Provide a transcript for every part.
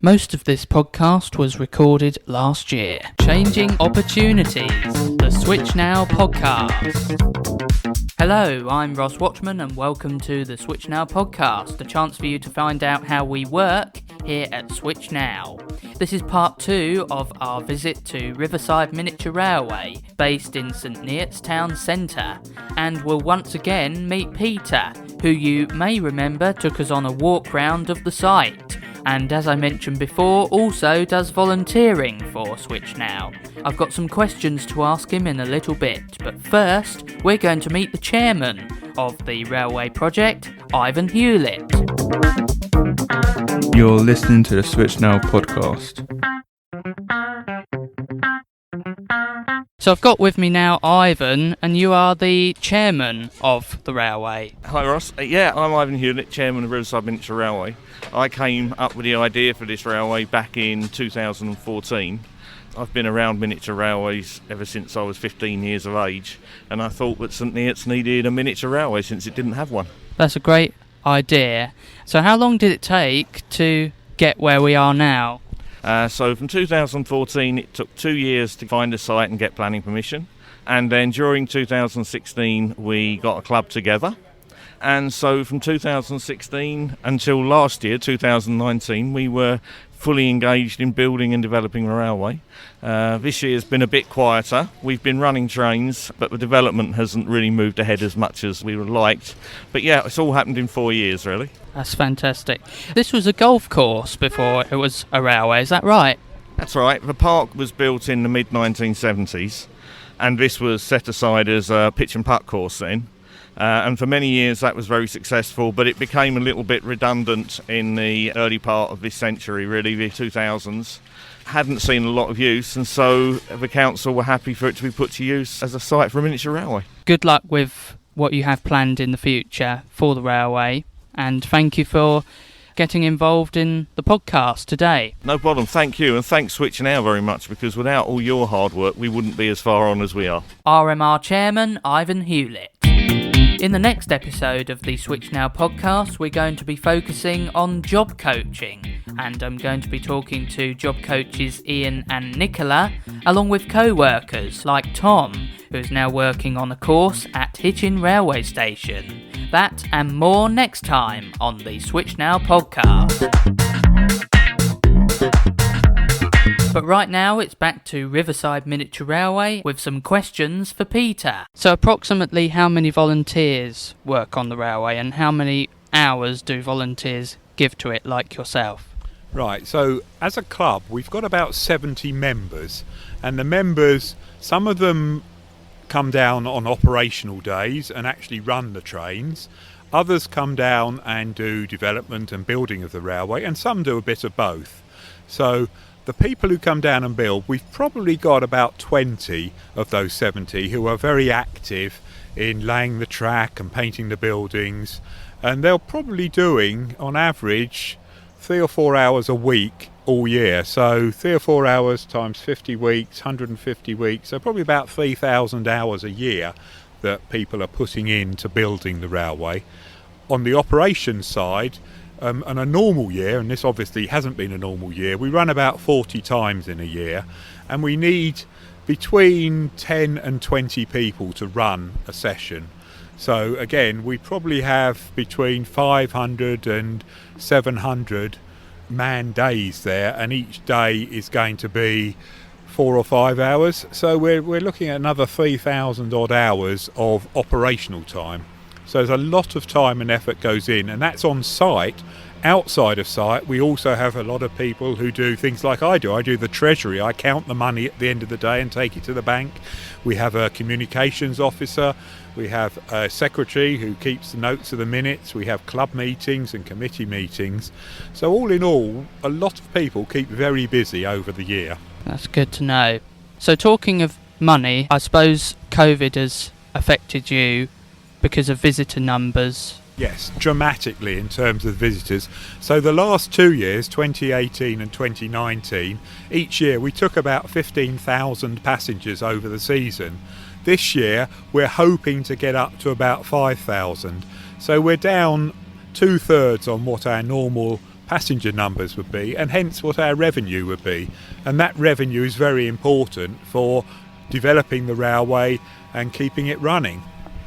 Most of this podcast was recorded last year. Changing Opportunities, the Switch Now podcast. Hello, I'm Ross Watchman and welcome to the Switch Now podcast, a chance for you to find out how we work here at Switch Now. This is part 2 of our visit to Riverside Miniature Railway, based in St Neots town centre, and we'll once again meet Peter, who you may remember took us on a walk round of the site, and as I mentioned before, also does volunteering for Switch Now. I've got some questions to ask him in a little bit, but first, we're going to meet the chairman of the railway project, Ivan Hewlett. You're listening to the Switch Now podcast. So I've got with me now Ivan, and you are the chairman of the railway. Hi Ross. I'm Ivan Hewlett, chairman of Riverside Miniature Railway. I came up with the idea for this railway back in 2014. I've been around miniature railways ever since I was 15 years of age, and I thought that St Neots needed a miniature railway since it didn't have one. That's a great idea. So how long did it take to get where we are now? So from 2014 it took 2 years to find a site and get planning permission, and then during 2016 we got a club together, and so from 2016 until last year, 2019, we were fully engaged in building and developing the railway. This year's been a bit quieter. We've been running trains, but the development hasn't really moved ahead as much as we would have liked. But yeah, it's all happened in 4 years really. That's fantastic. This was a golf course before it was a railway, is that right? That's right. The park was built in the mid-1970s, and this was set aside as a pitch and putt course then. And for many years that was very successful, but it became a little bit redundant in the early part of this century, really, the 2000s. Hadn't seen a lot of use, and so the council were happy for it to be put to use as a site for a miniature railway. Good luck with what you have planned in the future for the railway, and thank you for getting involved in the podcast today. No problem, thank you, and thanks Switch Now very much, because without all your hard work we wouldn't be as far on as we are. RMR Chairman Ivan Hewlett. In the next episode of the Switch Now podcast, we're going to be focusing on job coaching, and I'm going to be talking to job coaches Ian and Nicola, along with co-workers like Tom, who's now working on a course at Hitchin Railway Station. That and more next time on the Switch Now podcast. But right now it's back to Riverside Miniature Railway with some questions for Peter. So approximately how many volunteers work on the railway, and how many hours do volunteers give to it, like yourself? Right, so as a club we've got about 70 members, and the members, some of them come down on operational days and actually run the trains. Others come down and do development and building of the railway, and some do a bit of both. So the people who come down and build, we've probably got about 20 of those 70 who are very active in laying the track and painting the buildings, and they're probably doing on average 3 or 4 hours a week all year. So 3 or 4 hours times 50 weeks, 150 weeks, so probably about 3,000 hours a year that people are putting into building the railway. On the operations side, on a normal year, and this obviously hasn't been a normal year, we run about 40 times in a year, and we need between 10 and 20 people to run a session. So again, we probably have between 500 and 700 man days there, and each day is going to be 4 or 5 hours. So we're looking at another 3,000 odd hours of operational time. So there's a lot of time and effort goes in, and that's on site. Outside of site, we also have a lot of people who do things like I do. I do the treasury. I count the money at the end of the day and take it to the bank. We have a communications officer. We have a secretary who keeps the notes of the minutes. We have club meetings and committee meetings. So all in all, a lot of people keep very busy over the year. That's good to know. So talking of money, I suppose COVID has affected you because of visitor numbers. Yes, dramatically in terms of visitors. So the last 2 years, 2018 and 2019, each year we took about 15,000 passengers over the season. This year we're hoping to get up to about 5,000. So we're down 2/3 on what our normal passenger numbers would be, and hence what our revenue would be. And that revenue is very important for developing the railway and keeping it running.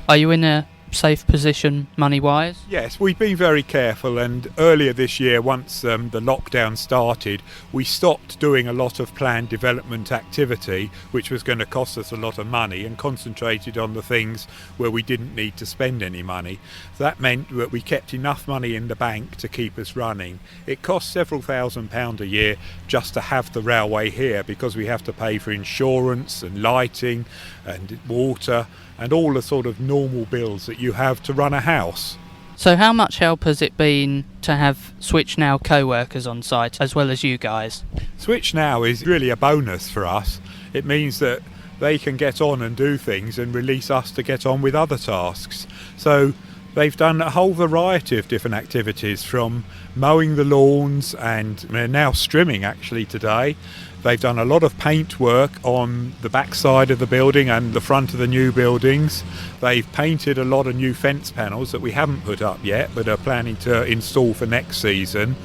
Are you in a safe position money-wise? Yes, we've been very careful, and earlier this year, once the lockdown started, we stopped doing a lot of planned development activity, which was going to cost us a lot of money, and concentrated on the things where we didn't need to spend any money. So that meant that we kept enough money in the bank to keep us running. It costs several £1,000s a year just to have the railway here, because we have to pay for insurance and lighting and water and all the sort of normal bills that you have to run a house. So how much help has it been to have Switch Now co-workers on site as well as you guys? Switch Now is really a bonus for us. It means that they can get on and do things and release us to get on with other tasks. So they've done a whole variety of different activities, from mowing the lawns, and they're now strimming actually today. They've done a lot of paint work on the backside of the building and the front of the new buildings. They've painted a lot of new fence panels that we haven't put up yet but are planning to install for next season.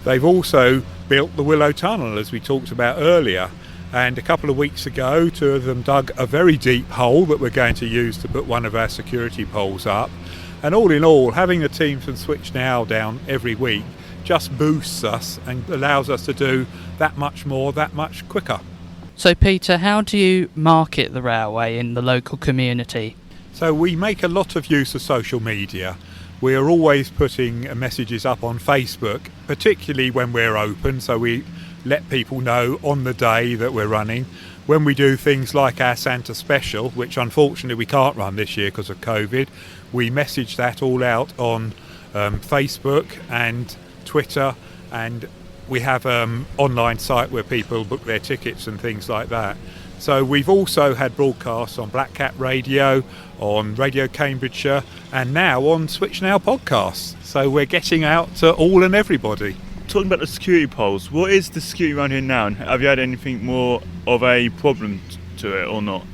They've also built the Willow Tunnel, as we talked about earlier. And a couple of weeks ago, two of them dug a very deep hole that we're going to use to put one of our security poles up. And all in all, having the team from Switch Now down every week just boosts us and allows us to do that much more, that much quicker. So Peter, how do you market the railway in the local community? So we make a lot of use of social media. We are always putting messages up on Facebook, particularly when we're open, so we let people know on the day that we're running. When we do things like our Santa Special, which unfortunately we can't run this year because of COVID, we message that all out on Facebook and Twitter, and we have an online site where people book their tickets and things like that. So we've also had broadcasts on Black Cat Radio, on Radio Cambridgeshire, and now on Switch Now podcasts. So we're getting out to all and everybody. Talking about the security poles, what is the security around here now? And have you had anything more of a problem to it or not?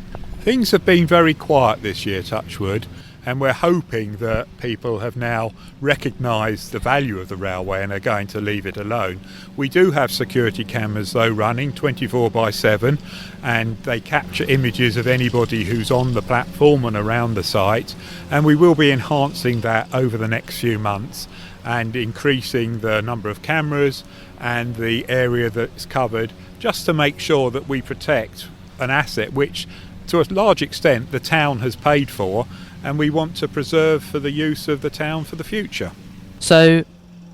Things have been very quiet this year, touch wood, and we're hoping that people have now recognised the value of the railway and are going to leave it alone. We do have security cameras though running 24/7, and they capture images of anybody who's on the platform and around the site, and we will be enhancing that over the next few months and increasing the number of cameras and the area that's covered, just to make sure that we protect an asset which to a large extent the town has paid for, and we want to preserve for the use of the town for the future. So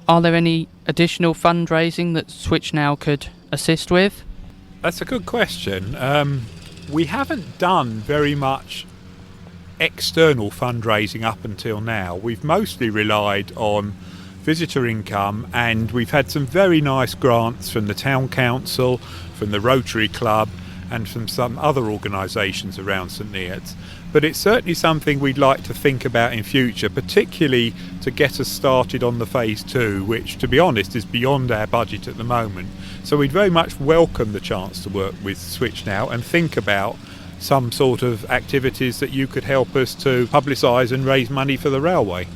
are there any additional fundraising that Switch Now could assist with? That's a good question. We haven't done very much external fundraising up until now. We've mostly relied on visitor income, and we've had some very nice grants from the town council, from the Rotary Club, and from some other organisations around St Neots. But it's certainly something we'd like to think about in future, particularly to get us started on the phase 2, which, to be honest, is beyond our budget at the moment. So we'd very much welcome the chance to work with Switch Now and think about some sort of activities that you could help us to publicise and raise money for the railway.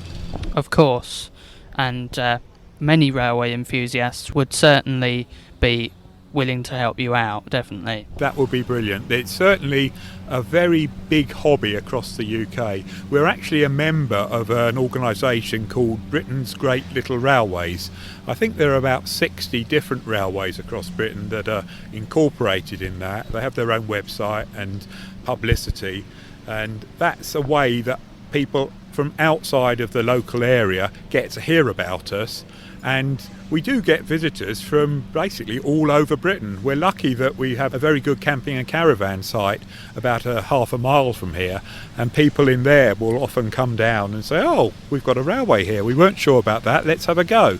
Of course, and many railway enthusiasts would certainly be willing to help you out, definitely. That would be brilliant. It's certainly a very big hobby across the UK. We're actually a member of an organisation called Britain's Great Little Railways. I think there are about 60 different railways across Britain that are incorporated in that. They have their own website and publicity, and that's a way that people from outside of the local area get to hear about us. And we do get visitors from basically all over Britain. We're lucky that we have a very good camping and caravan site about half a mile from here, and people in there will often come down and say, oh, we've got a railway here, we weren't sure about that, let's have a go.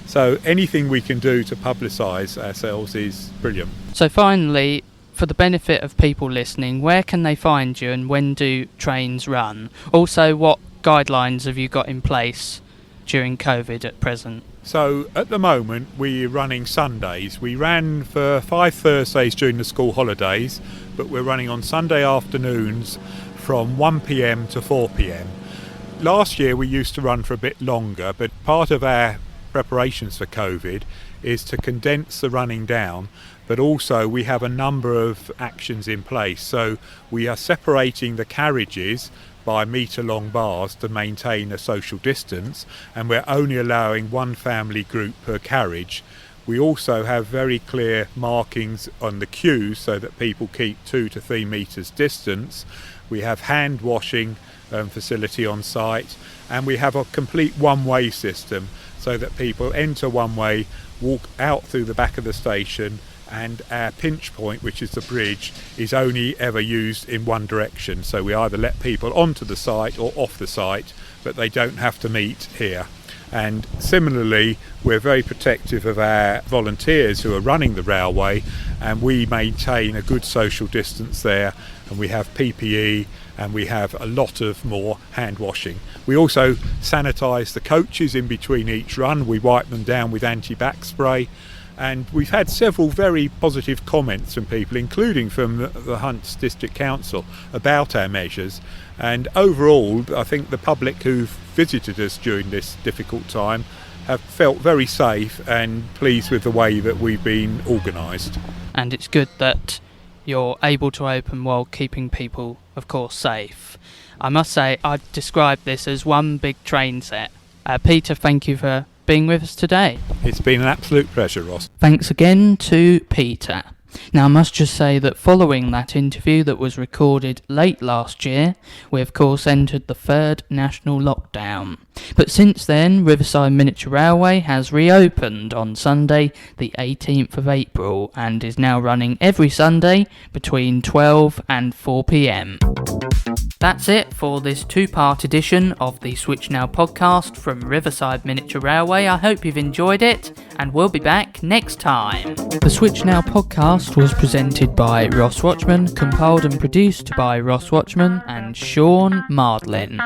So anything we can do to publicise ourselves is brilliant. So finally, for the benefit of people listening, where can they find you and when do trains run? Also, what guidelines have you got in place during COVID at present? So at the moment we're running Sundays. We ran for 5 Thursdays during the school holidays, but we're running on Sunday afternoons from 1 p.m. to 4 p.m. Last year we used to run for a bit longer, but part of our preparations for COVID is to condense the running down, but also we have a number of actions in place. So we are separating the carriages by metre-long bars to maintain a social distance, and we're only allowing one family group per carriage. We also have very clear markings on the queues so that people keep 2 to 3 metres distance. We have hand washing facility on site, and we have a complete one-way system so that people enter one way, walk out through the back of the station, and our pinch point, which is the bridge, is only ever used in one direction. So we either let people onto the site or off the site, but they don't have to meet here. And similarly, we're very protective of our volunteers who are running the railway, and we maintain a good social distance there, and we have PPE, and we have a lot of more hand washing. We also sanitise the coaches in between each run. We wipe them down with anti-bac spray, and we've had several very positive comments from people, including from the Hunts District Council, about our measures. And overall, I think the public who've visited us during this difficult time have felt very safe and pleased with the way that we've been organised. And it's good that you're able to open while keeping people, of course, safe. I must say, I'd describe this as one big train set. Peter, thank you for being with us today. It's been an absolute pleasure, Ross. Thanks again to Peter. Now, I must just say that following that interview that was recorded late last year, we of course entered the third national lockdown. But since then, Riverside Miniature Railway has reopened on Sunday, the 18th of April, and is now running every Sunday between 12 and 4 p.m. That's it for this two-part edition of the Switch Now podcast from Riverside Miniature Railway. I hope you've enjoyed it, and we'll be back next time. The Switch Now podcast was presented by Ross Watchman, compiled and produced by Ross Watchman and Sean Mardlin.